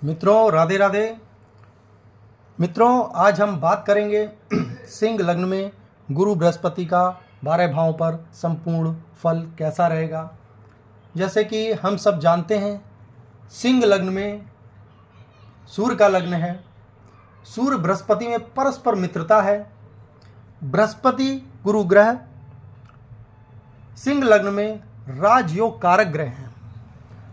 मित्रों, राधे राधे। मित्रों, आज हम बात करेंगे सिंह लग्न में गुरु बृहस्पति का 12 भावों पर संपूर्ण फल कैसा रहेगा। जैसे कि हम सब जानते हैं, सिंह लग्न में सूर्य का लग्न है। सूर्य बृहस्पति में परस्पर मित्रता है। बृहस्पति गुरु ग्रह सिंह लग्न में राजयोग कारक ग्रह हैं।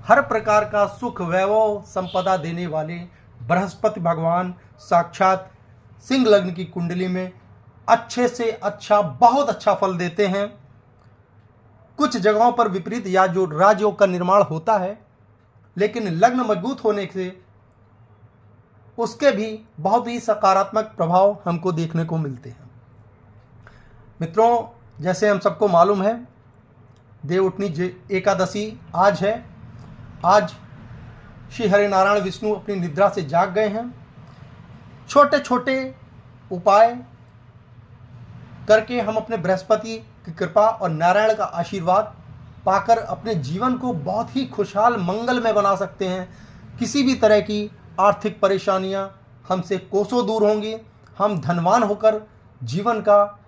हर प्रकार का सुख वैभव संपदा देने वाले बृहस्पति भगवान साक्षात सिंह लग्न की कुंडली में अच्छे से अच्छा, बहुत अच्छा फल देते हैं। कुछ जगहों पर विपरीत या जो राजयोग का निर्माण होता है, लेकिन लग्न मजबूत होने से उसके भी बहुत ही सकारात्मक प्रभाव हमको देखने को मिलते हैं। मित्रों, जैसे हम सबको मालूम है, देवउठनी एकादशी आज है। आज श्री हरिनारायण विष्णु अपनी निद्रा से जाग गए हैं। छोटे छोटे उपाय करके हम अपने बृहस्पति की कृपा और नारायण का आशीर्वाद पाकर अपने जीवन को बहुत ही खुशहाल मंगलमय बना सकते हैं। किसी भी तरह की आर्थिक परेशानियां हमसे कोसों दूर होंगी। हम धनवान होकर जीवन का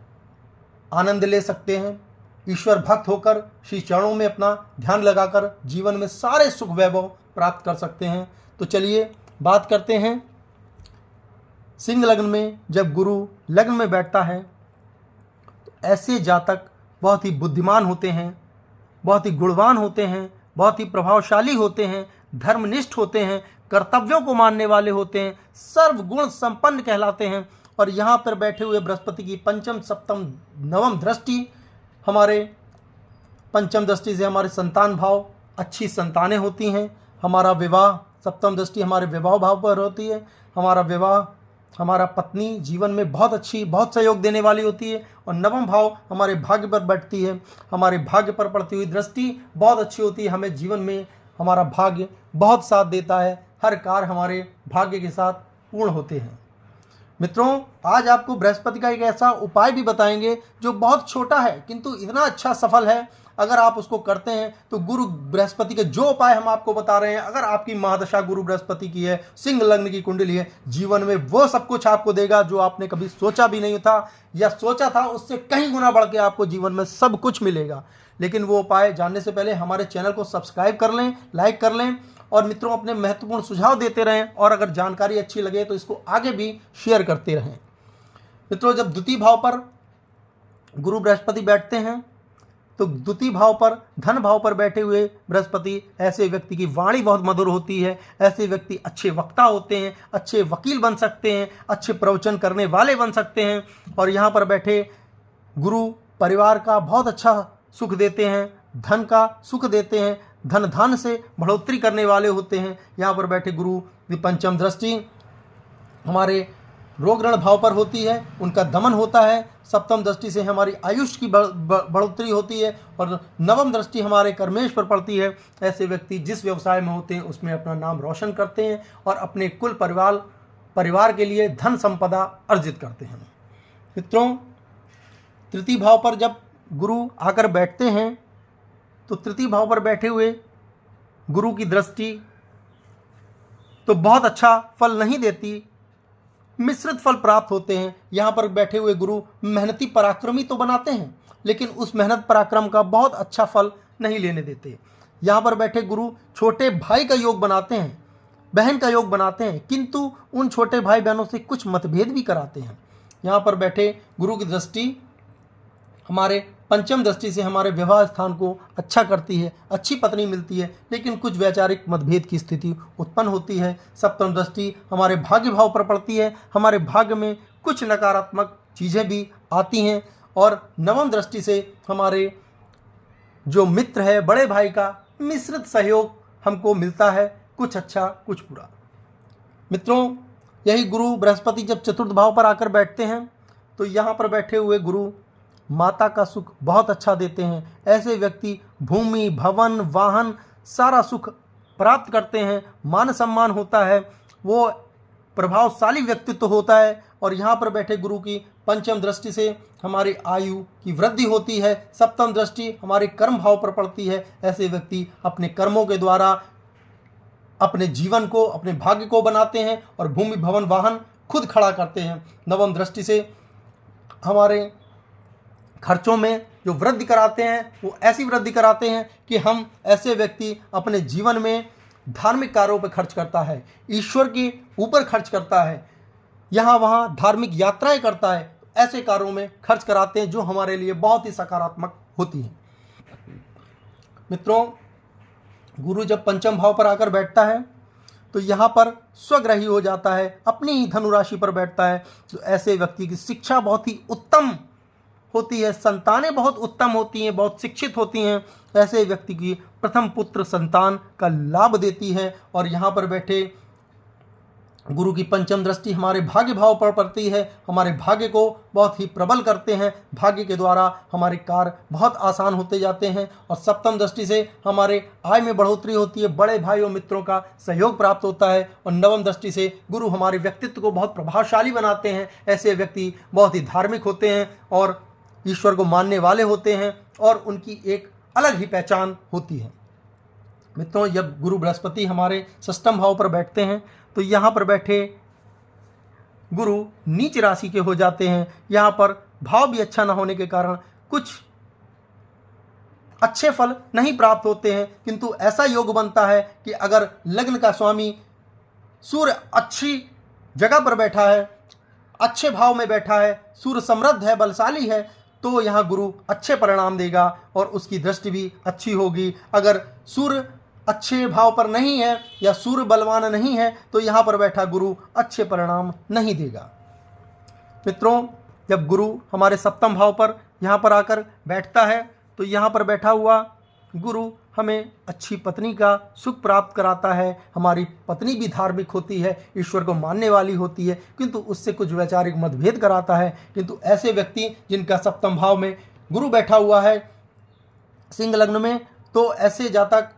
आनंद ले सकते हैं। ईश्वर भक्त होकर श्री चरणों में अपना ध्यान लगाकर जीवन में सारे सुख वैभव प्राप्त कर सकते हैं। तो चलिए बात करते हैं। सिंह लग्न में जब गुरु लग्न में बैठता है तो ऐसे जातक बहुत ही बुद्धिमान होते हैं, बहुत ही गुणवान होते हैं, बहुत ही प्रभावशाली होते हैं, धर्मनिष्ठ होते हैं, कर्तव्यों को मानने वाले होते हैं, सर्वगुण संपन्न कहलाते हैं। और यहाँ पर बैठे हुए बृहस्पति की पंचम, सप्तम, नवम दृष्टि, हमारे पंचम दृष्टि से हमारे संतान भाव, अच्छी संतानें होती हैं। हमारा विवाह, सप्तम दृष्टि हमारे विवाह भाव पर होती है। हमारा विवाह, हमारा पत्नी जीवन में बहुत अच्छी, बहुत सहयोग देने वाली होती है। और नवम भाव हमारे भाग्य पर बैठती है। हमारे भाग्य पर पड़ती हुई दृष्टि बहुत अच्छी होती है। हमें जीवन में हमारा भाग्य बहुत साथ देता है। हर कार्य हमारे भाग्य के साथ पूर्ण होते हैं। मित्रों, आज आपको बृहस्पति का एक ऐसा उपाय भी बताएंगे जो बहुत छोटा है किंतु इतना अच्छा सफल है। अगर आप उसको करते हैं तो गुरु बृहस्पति के जो उपाय हम आपको बता रहे हैं, अगर आपकी महादशा गुरु बृहस्पति की है, सिंह लग्न की कुंडली है, जीवन में वो सब कुछ आपको देगा जो आपने कभी सोचा भी नहीं था, या सोचा था उससे कहीं गुना बढ़ के आपको जीवन में सब कुछ मिलेगा। लेकिन वो उपाय जानने से पहले हमारे चैनल को सब्सक्राइब कर लें, लाइक कर लें और मित्रों अपने महत्वपूर्ण सुझाव देते रहें। और अगर जानकारी अच्छी लगे तो इसको आगे भी शेयर करते रहें। मित्रों, जब द्वितीय भाव पर गुरु बृहस्पति बैठते हैं तो द्वितीय भाव पर, धन भाव पर बैठे हुए बृहस्पति, ऐसे व्यक्ति की वाणी बहुत मधुर होती है। ऐसे व्यक्ति अच्छे वक्ता होते हैं, अच्छे वकील बन सकते हैं, अच्छे प्रवचन करने वाले बन सकते हैं। और यहाँ पर बैठे गुरु परिवार का बहुत अच्छा सुख देते हैं, धन का सुख देते हैं, धन धान से बढ़ोतरी करने वाले होते हैं। यहाँ पर बैठे गुरु की पंचम दृष्टि हमारे रोग ऋण भाव पर होती है, उनका दमन होता है। सप्तम दृष्टि से हमारी आयुष की बढ़ोतरी होती है। और नवम दृष्टि हमारे कर्मेश पर पड़ती है। ऐसे व्यक्ति जिस व्यवसाय में होते हैं उसमें अपना नाम रोशन करते हैं और अपने कुल परिवार के लिए धन संपदा अर्जित करते हैं। मित्रों, तृतीय भाव पर जब गुरु आकर बैठते हैं तो तृतीय भाव पर बैठे हुए गुरु की दृष्टि तो बहुत अच्छा फल नहीं देती, मिश्रित फल प्राप्त होते हैं। यहाँ पर बैठे हुए गुरु मेहनती पराक्रमी तो बनाते हैं, लेकिन उस मेहनत पराक्रम का बहुत अच्छा फल नहीं लेने देते। यहाँ पर बैठे गुरु छोटे भाई का योग बनाते हैं, बहन का योग बनाते हैं, किंतु उन छोटे भाई बहनों से कुछ मतभेद भी कराते हैं। यहाँ पर बैठे गुरु की दृष्टि हमारे पंचम दृष्टि से हमारे विवाह स्थान को अच्छा करती है, अच्छी पत्नी मिलती है, लेकिन कुछ वैचारिक मतभेद की स्थिति उत्पन्न होती है। सप्तम दृष्टि हमारे भाग्य भाव पर पड़ती है, हमारे भाग्य में कुछ नकारात्मक चीज़ें भी आती हैं। और नवम दृष्टि से हमारे जो मित्र है, बड़े भाई का मिश्रित सहयोग हमको मिलता है, कुछ अच्छा कुछ बुरा। मित्रों, यही गुरु बृहस्पति जब चतुर्थ भाव पर आकर बैठते हैं तो यहाँ पर बैठे हुए गुरु माता का सुख बहुत अच्छा देते हैं। ऐसे व्यक्ति भूमि, भवन, वाहन सारा सुख प्राप्त करते हैं, मान सम्मान होता है, वो प्रभावशाली व्यक्तित्व होता है। और यहाँ पर बैठे गुरु की पंचम दृष्टि से हमारी आयु की वृद्धि होती है। सप्तम दृष्टि हमारे कर्म भाव पर पड़ती है। ऐसे व्यक्ति अपने कर्मों के द्वारा अपने जीवन को, अपने भाग्य को बनाते हैं और भूमि भवन वाहन खुद खड़ा करते हैं। नवम दृष्टि से हमारे खर्चों में जो वृद्धि कराते हैं वो ऐसी वृद्धि कराते हैं कि हम ऐसे व्यक्ति अपने जीवन में धार्मिक कार्यों पर खर्च करता है, ईश्वर के ऊपर खर्च करता है, यहाँ वहाँ धार्मिक यात्राएं करता है, ऐसे कार्यों में खर्च कराते हैं जो हमारे लिए बहुत ही सकारात्मक होती हैं। मित्रों, गुरु जब पंचम भाव पर आकर बैठता है तो यहाँ पर स्वग्रही हो जाता है, अपनी ही धनुराशि पर बैठता है। तो ऐसे व्यक्ति की शिक्षा बहुत ही उत्तम होती है, संतानें बहुत उत्तम होती हैं, बहुत शिक्षित होती हैं। ऐसे व्यक्ति की प्रथम पुत्र संतान का लाभ देती है। और यहाँ पर बैठे गुरु की पंचम दृष्टि हमारे भाग्य भाव पर पड़ती है, हमारे भाग्य को बहुत ही प्रबल करते हैं। भाग्य के द्वारा हमारे कार्य बहुत आसान होते जाते हैं। और सप्तम दृष्टि से हमारे आय में बढ़ोतरी होती है, बड़े भाइयों मित्रों का सहयोग प्राप्त होता है। और नवम दृष्टि से गुरु हमारे व्यक्तित्व को बहुत प्रभावशाली बनाते हैं। ऐसे व्यक्ति बहुत ही धार्मिक होते हैं और ईश्वर को मानने वाले होते हैं और उनकी एक अलग ही पहचान होती है। मित्रों, जब गुरु बृहस्पति हमारे षष्ठम भाव पर बैठते हैं तो यहाँ पर बैठे गुरु नीच राशि के हो जाते हैं। यहाँ पर भाव भी अच्छा न होने के कारण कुछ अच्छे फल नहीं प्राप्त होते हैं, किंतु ऐसा योग बनता है कि अगर लग्न का स्वामी सूर्य अच्छी जगह पर बैठा है, अच्छे भाव में बैठा है, सूर्य समृद्ध है, बलशाली है, तो यहाँ गुरु अच्छे परिणाम देगा और उसकी दृष्टि भी अच्छी होगी। अगर सूर्य अच्छे भाव पर नहीं है या सूर्य बलवान नहीं है तो यहाँ पर बैठा गुरु अच्छे परिणाम नहीं देगा। मित्रों, जब गुरु हमारे सप्तम भाव पर यहाँ पर आकर बैठता है तो यहाँ पर बैठा हुआ गुरु हमें अच्छी पत्नी का सुख प्राप्त कराता है। हमारी पत्नी भी धार्मिक होती है, ईश्वर को मानने वाली होती है, किंतु उससे कुछ वैचारिक मतभेद कराता है। किंतु ऐसे व्यक्ति जिनका सप्तम भाव में गुरु बैठा हुआ है सिंह लग्न में, तो ऐसे जातक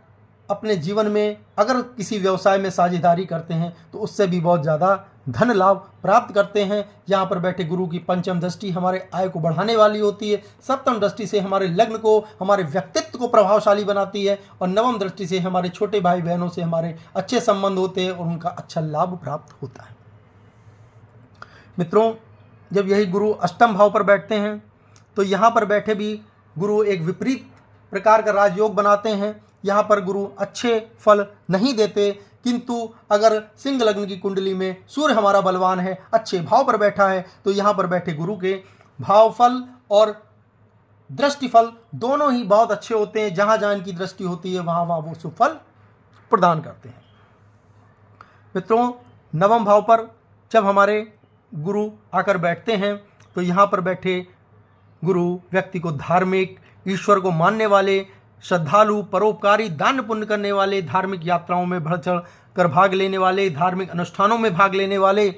अपने जीवन में अगर किसी व्यवसाय में साझेदारी करते हैं तो उससे भी बहुत ज़्यादा धन लाभ प्राप्त करते हैं। यहाँ पर बैठे गुरु की पंचम दृष्टि हमारे आय को बढ़ाने वाली होती है, सप्तम दृष्टि से हमारे लग्न को, हमारे व्यक्तित्व को प्रभावशाली बनाती है और नवम दृष्टि से हमारे छोटे भाई बहनों से हमारे अच्छे संबंध होते हैं और उनका अच्छा लाभ प्राप्त होता है। मित्रों, जब यही गुरु अष्टम भाव पर बैठते हैं तो यहाँ पर बैठे भी गुरु एक विपरीत प्रकार का राजयोग बनाते हैं। यहाँ पर गुरु अच्छे फल नहीं देते, किंतु अगर सिंह लग्न की कुंडली में सूर्य हमारा बलवान है, अच्छे भाव पर बैठा है, तो यहाँ पर बैठे गुरु के भाव फल और दृष्टि फल दोनों ही बहुत अच्छे होते हैं। जहाँ जहाँ इनकी दृष्टि होती है वहाँ वहाँ वो सुफल प्रदान करते हैं। मित्रों, नवम भाव पर जब हमारे गुरु आकर बैठते हैं तो यहाँ पर बैठे गुरु व्यक्ति को धार्मिक, ईश्वर को मानने वाले, श्रद्धालु, परोपकारी, दान पुण्य करने वाले, धार्मिक यात्राओं में बढ़ चढ़ कर भाग लेने वाले, धार्मिक अनुष्ठानों में भाग लेने वाले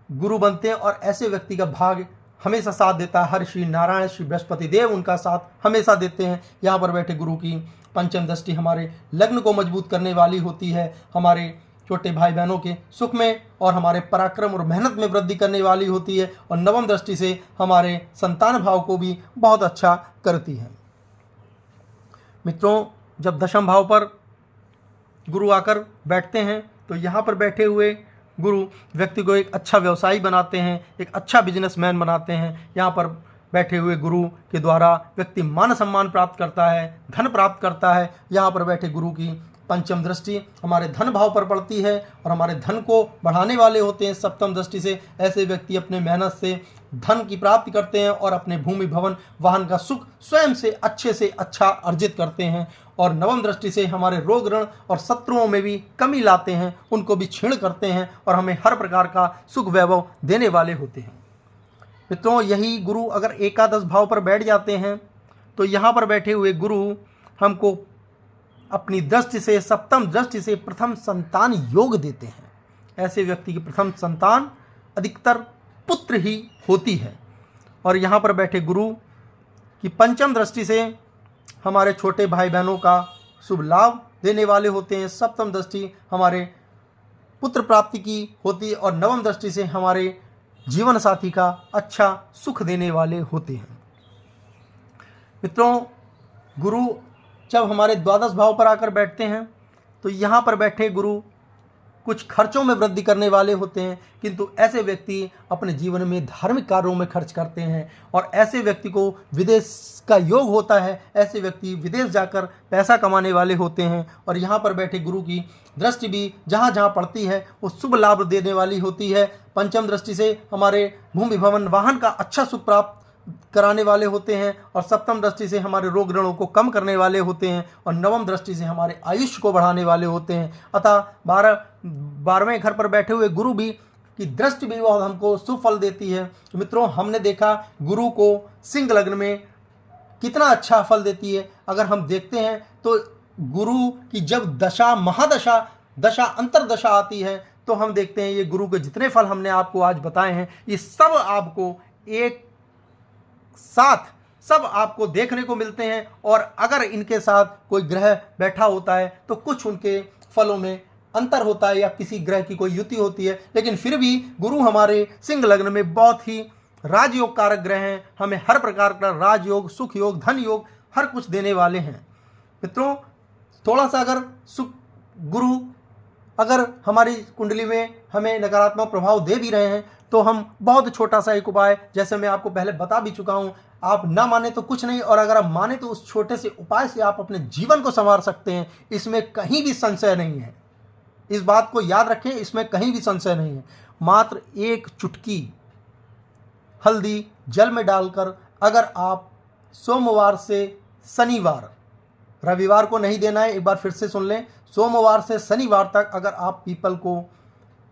गुरु बनते हैं। और ऐसे व्यक्ति का भाग हमेशा साथ देता है। हर श्री नारायण, श्री बृहस्पति देव उनका साथ हमेशा देते हैं। यहाँ पर बैठे गुरु की पंचम दृष्टि हमारे लग्न को मजबूत करने वाली होती है, हमारे छोटे भाई बहनों के सुख में और हमारे पराक्रम और मेहनत में वृद्धि करने वाली होती है। और नवम दृष्टि से हमारे संतान भाव को भी बहुत अच्छा करती है। मित्रों, जब दशम भाव पर गुरु आकर बैठते हैं तो यहाँ पर बैठे हुए गुरु व्यक्ति को एक अच्छा व्यवसायी बनाते हैं, एक अच्छा बिजनेसमैन बनाते हैं। यहाँ पर बैठे हुए गुरु के द्वारा व्यक्ति मान सम्मान प्राप्त करता है, धन प्राप्त करता है। यहाँ पर बैठे गुरु की पंचम दृष्टि हमारे धन भाव पर पड़ती है और हमारे धन को बढ़ाने वाले होते हैं। सप्तम दृष्टि से ऐसे व्यक्ति अपने मेहनत से धन की प्राप्ति करते हैं और अपने भूमि भवन वाहन का सुख स्वयं से अच्छा अर्जित करते हैं। और नवम दृष्टि से हमारे रोग ऋण और शत्रुओं में भी कमी लाते हैं, उनको भी क्षीण करते हैं और हमें हर प्रकार का सुख वैभव देने वाले होते हैं। मित्रों, यही गुरु अगर एकादश भाव पर बैठ जाते हैं तो यहाँ पर बैठे हुए गुरु हमको अपनी दृष्टि से, सप्तम दृष्टि से प्रथम संतान योग देते हैं। ऐसे व्यक्ति की प्रथम संतान अधिकतर पुत्र ही होती है। और यहाँ पर बैठे गुरु की पंचम दृष्टि से हमारे छोटे भाई बहनों का शुभ लाभ देने वाले होते हैं। सप्तम दृष्टि हमारे पुत्र प्राप्ति की होती है और नवम दृष्टि से हमारे जीवन साथी का अच्छा सुख देने वाले होते हैं। मित्रों, गुरु जब हमारे द्वादश भाव पर आकर बैठते हैं तो यहाँ पर बैठे गुरु कुछ खर्चों में वृद्धि करने वाले होते हैं, किंतु ऐसे व्यक्ति अपने जीवन में धार्मिक कार्यों में खर्च करते हैं और ऐसे व्यक्ति को विदेश का योग होता है। ऐसे व्यक्ति विदेश जाकर पैसा कमाने वाले होते हैं। और यहाँ पर बैठे गुरु की दृष्टि भी जहाँ जहाँ पड़ती है वो शुभ लाभ देने वाली होती है। पंचम दृष्टि से हमारे भूमि भवन वाहन का अच्छा सुख प्राप्त कराने वाले होते हैं और सप्तम दृष्टि से हमारे रोग ऋणों को कम करने वाले होते हैं और नवम दृष्टि से हमारे आयुष्य को बढ़ाने वाले होते हैं। अतः 12वें घर पर बैठे हुए गुरु भी की दृष्टि भी बहुत हमको सुफल देती है। तो मित्रों, हमने देखा गुरु को सिंह लग्न में कितना अच्छा फल देती है। अगर हम देखते हैं तो गुरु की जब दशा महादशा दशा अंतरदशा आती है तो हम देखते हैं ये गुरु के जितने फल हमने आपको आज बताए हैं ये सब आपको एक साथ सब आपको देखने को मिलते हैं। और अगर इनके साथ कोई ग्रह बैठा होता है तो कुछ उनके फलों में अंतर होता है या किसी ग्रह की कोई युति होती है, लेकिन फिर भी गुरु हमारे सिंह लग्न में बहुत ही राजयोग कारक ग्रह हैं। हमें हर प्रकार का राजयोग, सुख योग, धन योग हर कुछ देने वाले हैं। मित्रों, थोड़ा सा अगर गुरु अगर हमारी कुंडली में हमें नकारात्मक प्रभाव दे भी रहे हैं तो हम बहुत छोटा सा एक उपाय, जैसे मैं आपको पहले बता भी चुका हूं, आप ना माने तो कुछ नहीं, और अगर आप माने तो उस छोटे से उपाय से आप अपने जीवन को संवार सकते हैं। इसमें कहीं भी संशय नहीं है। इस बात को याद रखें, इसमें कहीं भी संशय नहीं है। मात्र एक चुटकी हल्दी जल में डालकर अगर आप सोमवार से शनिवार, रविवार को नहीं देना है, एक बार फिर से सुन लें, सोमवार से शनिवार तक अगर आप पीपल को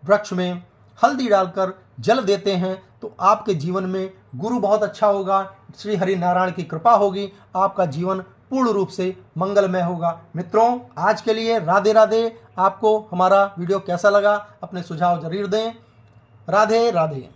वृक्ष में हल्दी डालकर जल देते हैं तो आपके जीवन में गुरु बहुत अच्छा होगा, श्री हरि नारायण की कृपा होगी, आपका जीवन पूर्ण रूप से मंगलमय होगा। मित्रों, आज के लिए राधे राधे। आपको हमारा वीडियो कैसा लगा अपने सुझाव जरूर दें। राधे राधे।